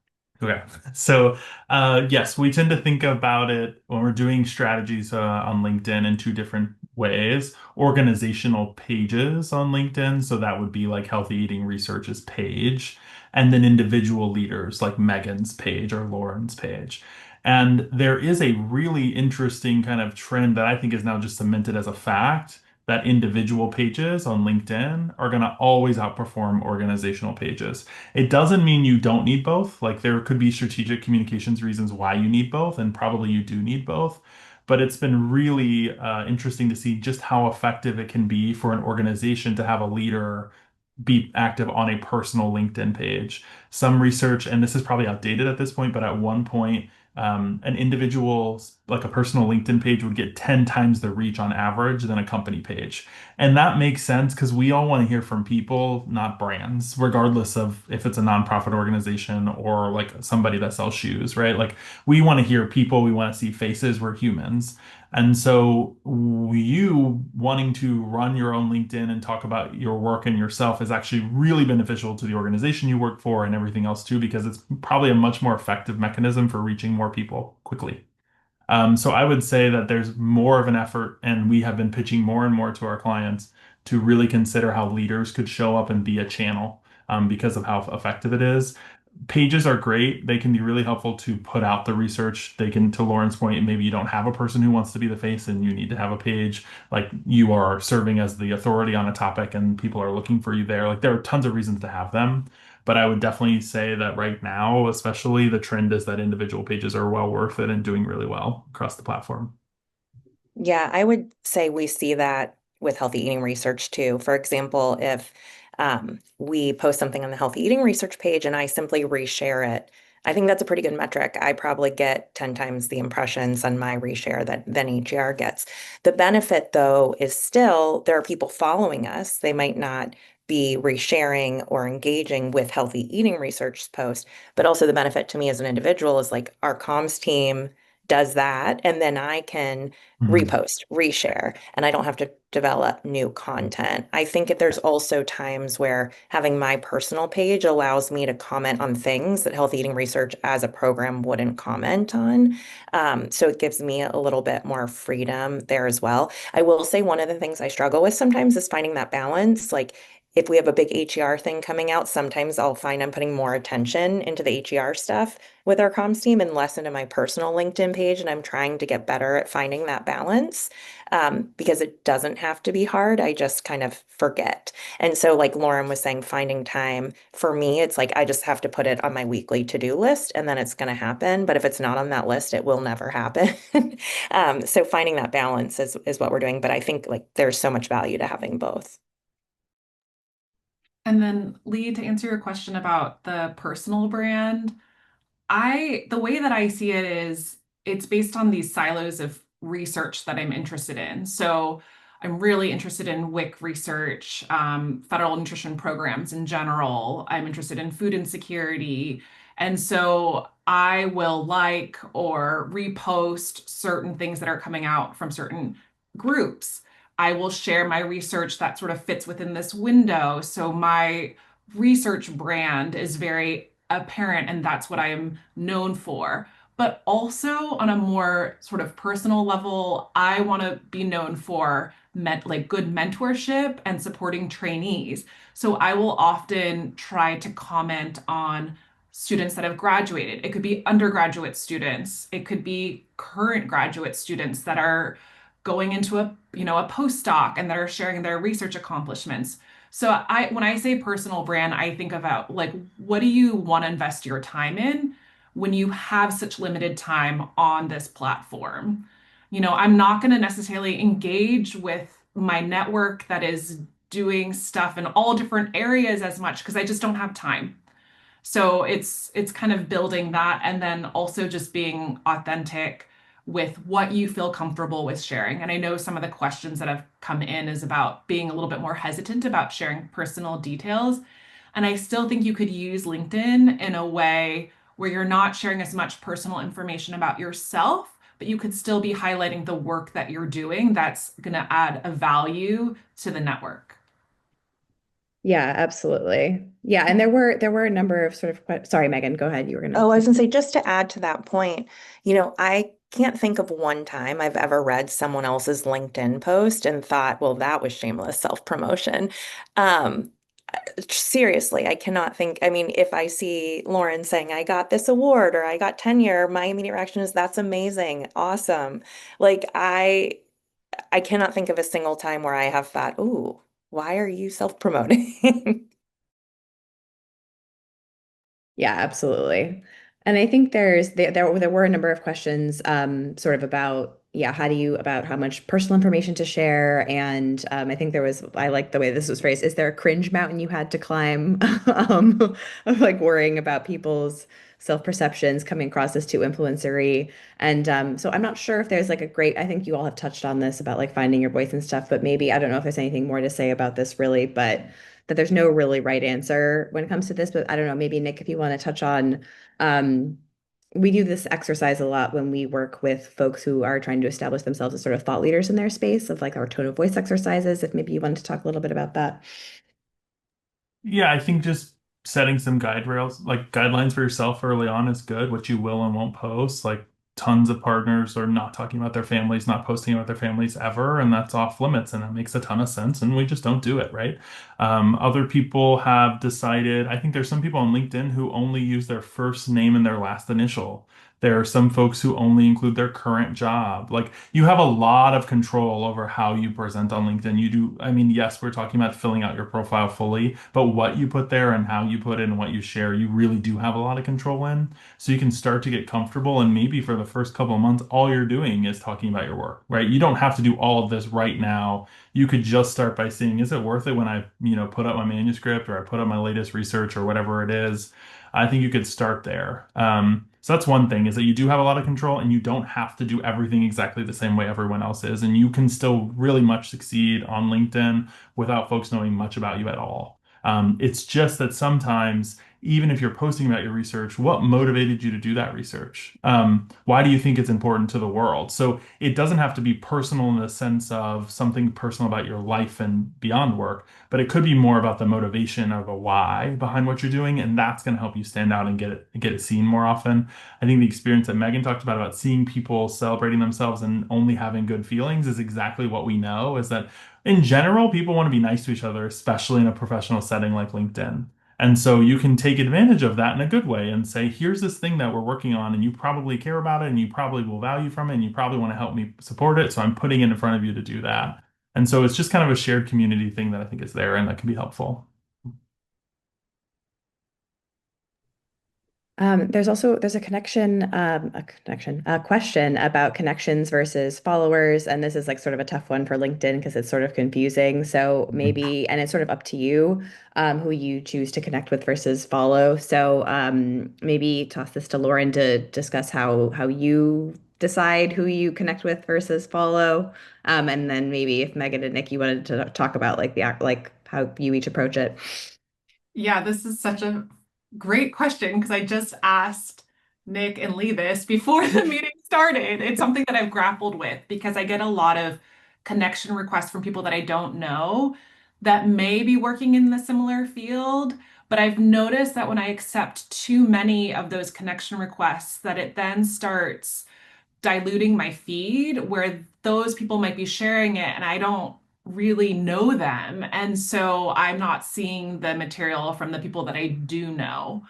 Okay. So, yes, we tend to think about it when we're doing strategies on LinkedIn in two different ways. Organizational pages on LinkedIn, so that would be like Healthy Eating Research's page, and then individual leaders like Megan's page or Lauren's page. And there is a really interesting kind of trend that I think is now just cemented as a fact that individual pages on LinkedIn are going to always outperform organizational pages. It doesn't mean you don't need both. Like there could be strategic communications reasons why you need both, and probably you do need both. But it's been really interesting to see just how effective it can be for an organization to have a leader be active on a personal LinkedIn page. Some research, and this is probably outdated at this point, but at one point, an individual, like a personal LinkedIn page, would get 10 times the reach on average than a company page. And that makes sense because we all want to hear from people, not brands, regardless of if it's a nonprofit organization or like somebody that sells shoes, right? Like we want to hear people, we want to see faces, we're humans. And so you wanting to run your own LinkedIn and talk about your work and yourself is actually really beneficial to the organization you work for and everything else too, because it's probably a much more effective mechanism for reaching more people quickly. So I would say that there's more of an effort, and we have been pitching more and more to our clients to really consider how leaders could show up and be a channel because of how effective it is. Pages are great. They can be really helpful to put out the research. They can, to Lauren's point, maybe you don't have a person who wants to be the face and you need to have a page. Like you are serving as the authority on a topic and people are looking for you there. Like there are tons of reasons to have them. But I would definitely say that right now, especially the trend is that individual pages are well worth it and doing really well across the platform. Yeah, I would say we see that with healthy eating research too. For example, if we post something on the healthy eating research page and I simply reshare it, I think that's a pretty good metric. I probably get 10 times the impressions on my reshare that than EGR gets. The benefit, though, is still there are people following us. They might not be resharing or engaging with healthy eating research posts, but also the benefit to me as an individual is like our comms team does that, and then I can Mhm. repost, reshare, and I don't have to develop new content. I think that there's also times where having my personal page allows me to comment on things that healthy eating research as a program wouldn't comment on. So it gives me a little bit more freedom there as well. I will say one of the things I struggle with sometimes is finding that balance. Like if we have a big HER thing coming out, sometimes I'll find I'm putting more attention into the HER stuff with our comms team and less into my personal LinkedIn page. And I'm trying to get better at finding that balance because it doesn't have to be hard. I just kind of forget. And so, like Lauren was saying, finding time for me, it's like I just have to put it on my weekly to-do list and then it's going to happen. But if it's not on that list, it will never happen. So finding that balance is what we're doing. But I think like there's so much value to having both. And then Lee, to answer your question about the personal brand, the way that I see it is it's based on these silos of research that I'm interested in. So I'm really interested in WIC research, federal nutrition programs in general. I'm interested in food insecurity. And so I will like or repost certain things that are coming out from certain groups. I will share my research that sort of fits within this window. So my research brand is very apparent, and that's what I am known for. But also on a more sort of personal level, I want to be known for like good mentorship and supporting trainees. So I will often try to comment on students that have graduated. It could be undergraduate students. It could be current graduate students that are going into a postdoc and that are sharing their research accomplishments. So when I say personal brand, I think about like what do you want to invest your time in when you have such limited time on this platform? I'm not going to necessarily engage with my network that is doing stuff in all different areas as much because I just don't have time. So it's kind of building that and then also just being authentic with what you feel comfortable with sharing. And I know some of the questions that have come in is about being a little bit more hesitant about sharing personal details. And I still think you could use LinkedIn in a way where you're not sharing as much personal information about yourself, but you could still be highlighting the work that you're doing that's going to add a value to the network. Yeah, absolutely. Yeah, and there were a number of sort of sorry, Megan, go ahead. You were gonna Oh, I say was gonna say, just to add to that point, I can't think of one time I've ever read someone else's LinkedIn post and thought, well, that was shameless self-promotion. Um, Seriously, I cannot think. I mean, if I see Lauren saying, I got this award or I got tenure, my immediate reaction is, that's amazing, awesome. Like I cannot think of a single time where I have thought, ooh, why are you self-promoting? Yeah, absolutely. And I think there were a number of questions sort of about how do you about how much personal information to share and I think I like the way this was phrased. Is there a cringe mountain you had to climb of like worrying about people's self-perceptions coming across as too influencery? And so I'm not sure if there's like a great I think you all have touched on this about like finding your voice and stuff, but maybe I don't know if there's anything more to say about this really, but that there's no really right answer when it comes to this, but I don't know, maybe Nick, if you want to touch on, um, we do this exercise a lot when we work with folks who are trying to establish themselves as sort of thought leaders in their space of like our tone of voice exercises. If maybe you wanted to talk a little bit about that. Yeah, I think just setting some guide rails, like guidelines for yourself early on is good, what you will and won't post. Like tons of partners are not talking about their families, not posting about their families ever, and that's off limits, and that makes a ton of sense, and we just don't do it, right? Other people have decided, I think there's some people on LinkedIn who only use their first name and their last initial. There are some folks who only include their current job. Like you have a lot of control over how you present on LinkedIn. You do, I mean, yes, we're talking about filling out your profile fully, but what you put there and how you put it and what you share, you really do have a lot of control in. So you can start to get comfortable. And maybe for the first couple of months, all you're doing is talking about your work, right? You don't have to do all of this right now. You could just start by seeing, is it worth it when I, put up my manuscript or I put up my latest research or whatever it is? I think you could start there. So that's one thing is that you do have a lot of control and you don't have to do everything exactly the same way everyone else is. And you can still really much succeed on LinkedIn without folks knowing much about you at all. It's just that sometimes, even if you're posting about your research, what motivated you to do that research? Why do you think it's important to the world? So it doesn't have to be personal in the sense of something personal about your life and beyond work, but it could be more about the motivation of a why behind what you're doing, and that's going to help you stand out and get it seen more often. I think the experience that Megan talked about seeing people celebrating themselves and only having good feelings is exactly what we know is that in general, people want to be nice to each other, especially in a professional setting like LinkedIn. And so you can take advantage of that in a good way and say, here's this thing that we're working on, and you probably care about it, and you probably will value from it, and you probably want to help me support it. So I'm putting it in front of you to do that. And so it's just kind of a shared community thing that I think is there and that can be helpful. There's a question about connections versus followers, and this is like sort of a tough one for LinkedIn because it's sort of confusing. So maybe, and it's sort of up to you, who you choose to connect with versus follow. So maybe toss this to Lauren to discuss how you decide who you connect with versus follow, and then maybe if Megan and Nick you wanted to talk about like the act like how you each approach it. Yeah, this is such a great question because I just asked Nick and Lee this before the meeting started. It's something that I've grappled with because I get a lot of connection requests from people that I don't know that may be working in the similar field. But I've noticed that when I accept too many of those connection requests, that it then starts diluting my feed where those people might be sharing it and I don't really know them. And so I'm not seeing the material from the people that I do know.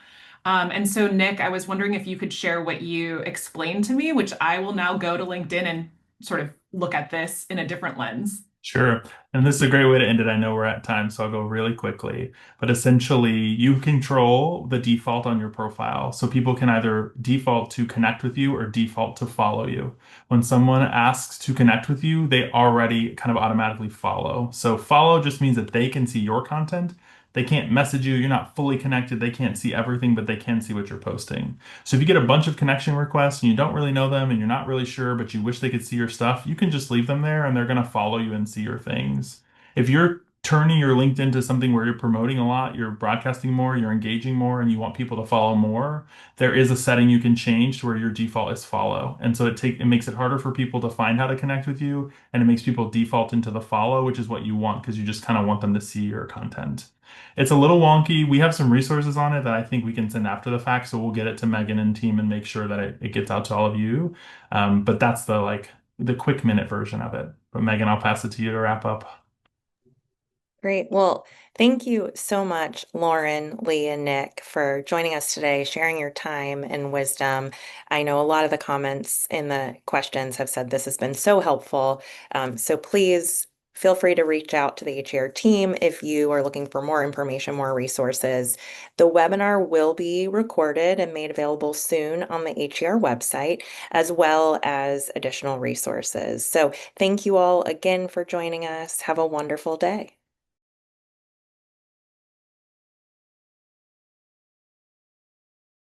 And so, Nick, I was wondering if you could share what you explained to me, which I will now go to LinkedIn and sort of look at this in a different lens. Sure. And this is a great way to end it. I know we're at time, so I'll go really quickly. But essentially, you control the default on your profile. So people can either default to connect with you or default to follow you. When someone asks to connect with you, they already kind of automatically follow. So follow just means that they can see your content. They can't message you. You're not fully connected. They can't see everything, but they can see what you're posting. So if you get a bunch of connection requests and you don't really know them and you're not really sure, but you wish they could see your stuff, you can just leave them there and they're going to follow you and see your things. If you're turning your LinkedIn to something where you're promoting a lot, you're broadcasting more, you're engaging more, and you want people to follow more, there is a setting you can change to where your default is follow. And so it makes it harder for people to find how to connect with you, and it makes people default into the follow, which is what you want because you just kind of want them to see your content. It's a little wonky. We have some resources on it that I think we can send after the fact, so we'll get it to Megan and team and make sure that it gets out to all of you. But that's the quick minute version of it. But Megan, I'll pass it to you to wrap up. Great. Well, thank you so much, Lauren, Lee, and Nick, for joining us today, sharing your time and wisdom. I know a lot of the comments in the questions have said this has been so helpful. So please feel free to reach out to the HER team if you are looking for more information, more resources. The webinar will be recorded and made available soon on the HER website, as well as additional resources. So thank you all again for joining us. Have a wonderful day.